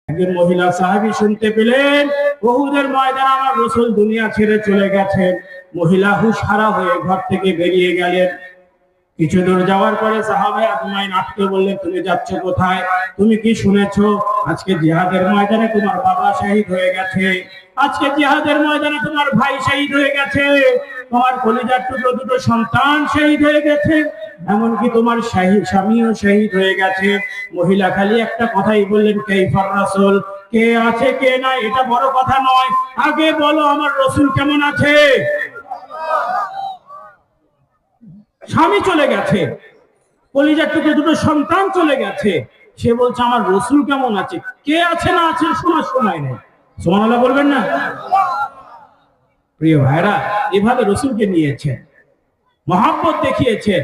একজন মহিলা সাহাবী শুনতে পেলেন উহুদের ময়দানে আমার রাসূল দুনিয়া ছেড়ে চলে গেছেন। মহিলা হুঁশহারা হয়ে ঘর থেকে বেরিয়ে গেলেন। কিছু দূর যাওয়ার পরে সাহাবা আজমাইন আটকে বললেন, তুমি যাচ্ছ কোথায়? তুমি কি শুনেছো আজকে জিহাদের ময়দানে তোমার বাবা শহীদ হয়ে গেছে, আজকে জিহাদের ময়দানে তোমার ভাই শহীদ হয়ে গেছে, তোমার কলিজার টুকরো দুটো সন্তান শহীদ হয়ে গেছে, এমনকি তোমার স্বামীও শহীদ হয়ে গেছে। মহিলা খালি একটা কথাই বললেন, কাইফার রাসূল, কে আছে কে নাই এটা বড় কথা নয়, আগে বলো আমার রাসূল কেমন আছে। স্বামী চলে গেছে, কলিজার টুকরো দুটো সন্তান চলে গেছে, সে বলছে আমার রাসূল কেমন আছে, কে আছে না আছে শোনার সময় নেই। সুবহানাল্লাহ বলবেন না? প্রিয় ভাইরা, এভাবে রাসূলকে নিয়েছেন, মহব্বত দেখিয়েছেন।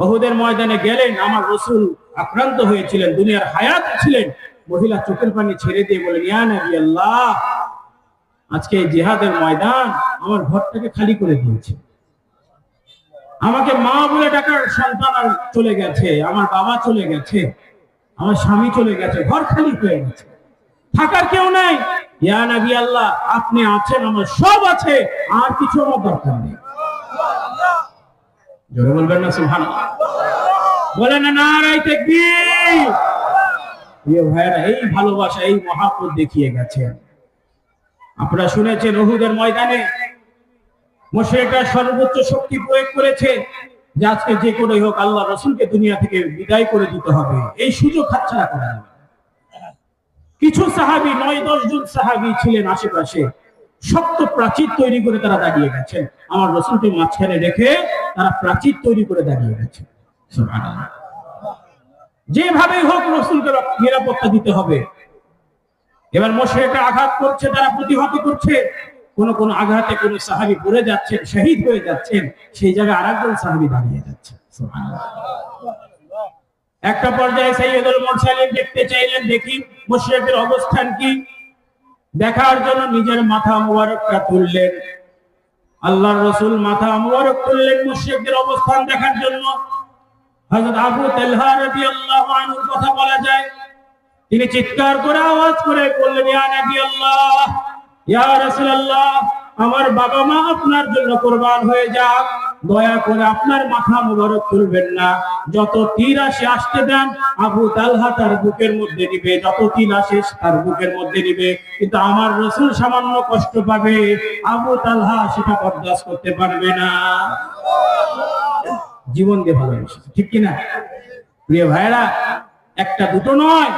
উহুদের ময়দানে গেলেন, আমার রাসূল আক্রান্ত হয়েছিলেন, দুনিয়ার হায়াত ছিলেন। মহিলা চোখের পানি ছেড়ে দিয়ে বলেন, ইয়া নবী আল্লাহ, আজকে জিহাদের ময়দান আমার ঘরটাকে খালি করে দিয়েছে, আমাকে মা বলে ডাকার সন্তান আর চলে গেছে, আমার বাবা চলে গেছে, আমার স্বামী চলে গেছে, ঘর খালি হয়ে গেছে, থাকার কেউ নাই। ইয়া নবী আল্লাহ, আপনি আছেন, আমার সব আছে, আর কিছু আমার দরকার নেই। জোরে বলবেন না সুবহানাল্লাহ? বলেন না নারায়ে তাকবীর। প্রিয় ভাইরা, এই ভালোবাসা, এই মহব্বত দেখিয়ে গেছেন। আপনারা শুনেছেন উহুদের ময়দানে মুশরিকরা সর্বোচ্চ শক্তি প্রয়োগ করেছে যে আজকে যে করেই হোক আল্লাহ রাসূলকে দুনিয়া থেকে বিদায় করে দিতে হবে, এই সুযোগ হাতছাড়া করা যাবে না। কিছু সাহাবী, ৯-১০ জন সাহাবী ছিলেন আশেপাশে, শক্ত প্রাচীর তৈরি করে তারা দাঁড়িয়ে গেছেন। আমার রাসূলকে মাঝখানে রেখে তারা প্রাচীর তৈরি করে দাঁড়িয়ে গেছে। সুবহানাল্লাহ। যেভাবে হোক রাসূলকে নিরাপত্তা দিতে হবে। এবার মুশরিকরা আঘাত করছে, তারা প্রতিহত করছে। কোন আঘাতে কোন সাহাবী পড়ে যাচ্ছেন, শহীদ হয়ে যাচ্ছেন, সেই জায়গায় আরেকজন সাহাবী দাঁড়িয়ে যাচ্ছে। সুবহানাল্লাহ। একটা পর্যায়ে সাইয়্যিদুল মুরসালিন দেখতে চাইলেন, দেখি মুশরিকদের অবস্থান কি। দেখার জন্য নিজের মাথা মুবারকটা তুললেন। আল্লাহর রাসূল মাথা মুবারক তুললেন মুশরিকদের অবস্থান দেখার জন্য। হযরত আবু তালহা রাদিয়াল্লাহু আনহুর কথা বলা যায়, তিনি চিৎকার করে আওয়াজ করে বললেন, ইয়া নবী আল্লাহ, ইয়া রাসূলুল্লাহ, আমার বাবা মা আপনার জন্য কুরবান হয়ে যাক, দয়া করে আপনার মাথা মুবারক তুলবেন না। যত তীর আসে আসতে দেন, আবু তালহা তার বুকের মধ্যে নিবে, যত তীর আসে তার বুকের মধ্যে নিবে, কিন্তু আমার রাসূল সামান্য কষ্ট পাবে, আবু তালহা সেটা বরদাস্ত করতে পারবে না। জীবন দিয়ে ভালোবেসেছে, ঠিক কিনা? প্রিয় ভাইরা, একটা দুটো নয়,